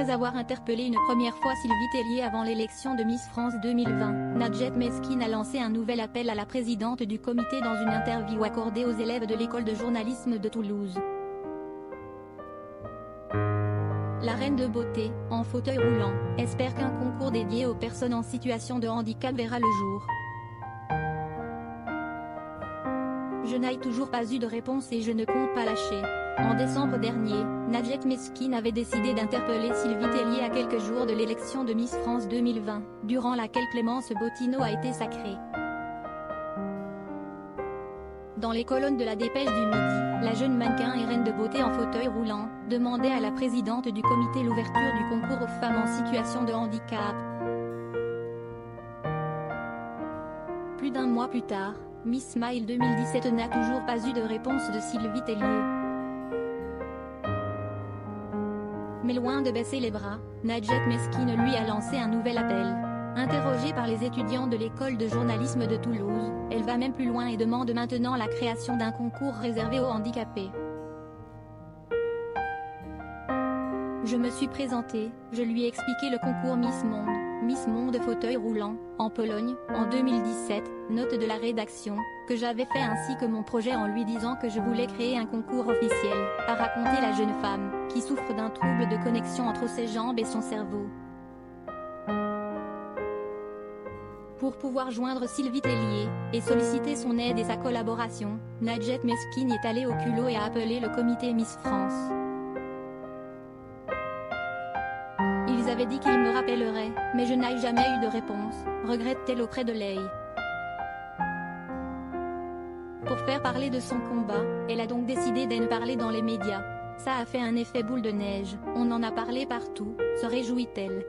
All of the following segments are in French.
Après avoir interpellé une première fois Sylvie Tellier avant l'élection de Miss France 2020, Nadjet Meskin a lancé un nouvel appel à la présidente du comité dans une interview accordée aux élèves de l'école de journalisme de Toulouse. La reine de beauté, en fauteuil roulant, espère qu'un concours dédié aux personnes en situation de handicap verra le jour. Je n'ai toujours pas eu de réponse et je ne compte pas lâcher. En décembre dernier, Nadjet Meskin avait décidé d'interpeller Sylvie Tellier à quelques jours de l'élection de Miss France 2020, durant laquelle Clémence Bottineau a été sacrée. Dans les colonnes de la Dépêche du Midi, la jeune mannequin et reine de beauté en fauteuil roulant demandait à la présidente du comité l'ouverture du concours aux femmes en situation de handicap. Plus d'un mois plus tard, Miss Smile 2017 n'a toujours pas eu de réponse de Sylvie Tellier. Mais loin de baisser les bras, Nadjet Meskin lui a lancé un nouvel appel. Interrogée par les étudiants de l'école de journalisme de Toulouse, elle va même plus loin et demande maintenant la création d'un concours réservé aux handicapés. Je me suis présentée, je lui ai expliqué le concours Miss Monde fauteuil roulant, en Pologne, en 2017, note de la rédaction, que j'avais fait ainsi que mon projet en lui disant que je voulais créer un concours officiel, a raconté la jeune femme, qui souffre d'un trouble de connexion entre ses jambes et son cerveau. Pour pouvoir joindre Sylvie Tellier, et solliciter son aide et sa collaboration, Nadjet Meskin est allée au culot et a appelé le comité Miss France. Ils avaient dit qu'ils me rappelleraient, mais je n'ai jamais eu de réponse, regrette-t-elle auprès de l'EI. Pour faire parler de son combat, elle a donc décidé de ne parler dans les médias. Ça a fait un effet boule de neige, on en a parlé partout, se réjouit-elle.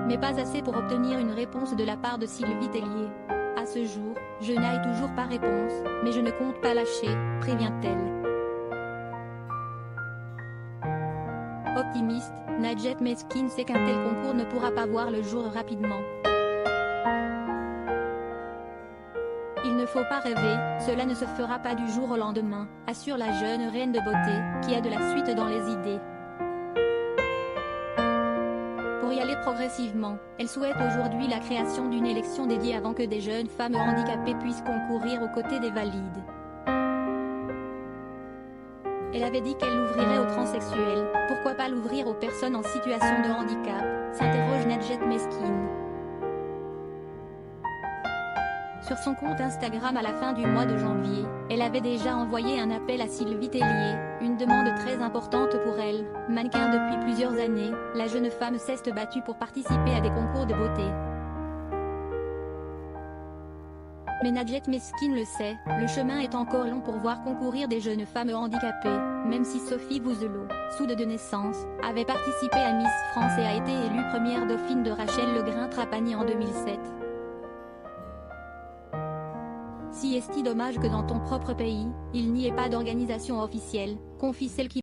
Mais pas assez pour obtenir une réponse de la part de Sylvie Tellier. À ce jour, je n'ai toujours pas réponse, mais je ne compte pas lâcher, prévient-elle. Optimiste, Nadjet Meskin sait qu'un tel concours ne pourra pas voir le jour rapidement. Il ne faut pas rêver, cela ne se fera pas du jour au lendemain, assure la jeune reine de beauté, qui a de la suite dans les idées. Pour y aller progressivement, elle souhaite aujourd'hui la création d'une élection dédiée avant que des jeunes femmes handicapées puissent concourir aux côtés des valides. Elle avait dit qu'elle l'ouvrirait aux transsexuels, pourquoi pas l'ouvrir aux personnes en situation de handicap, s'interroge Nadjet Meskin. Sur son compte Instagram à la fin du mois de janvier, elle avait déjà envoyé un appel à Sylvie Tellier, une demande très importante pour elle. Mannequin depuis plusieurs années, la jeune femme s'est battue pour participer à des concours de beauté. Mais Nadjet Meskin le sait, le chemin est encore long pour voir concourir des jeunes femmes handicapées, même si Sophie Bouzelot, soude de naissance, avait participé à Miss France et a été élue première dauphine de Rachel Legrin-Trapani en 2007. Si est-il dommage que dans ton propre pays, il n'y ait pas d'organisation officielle, confie celle qui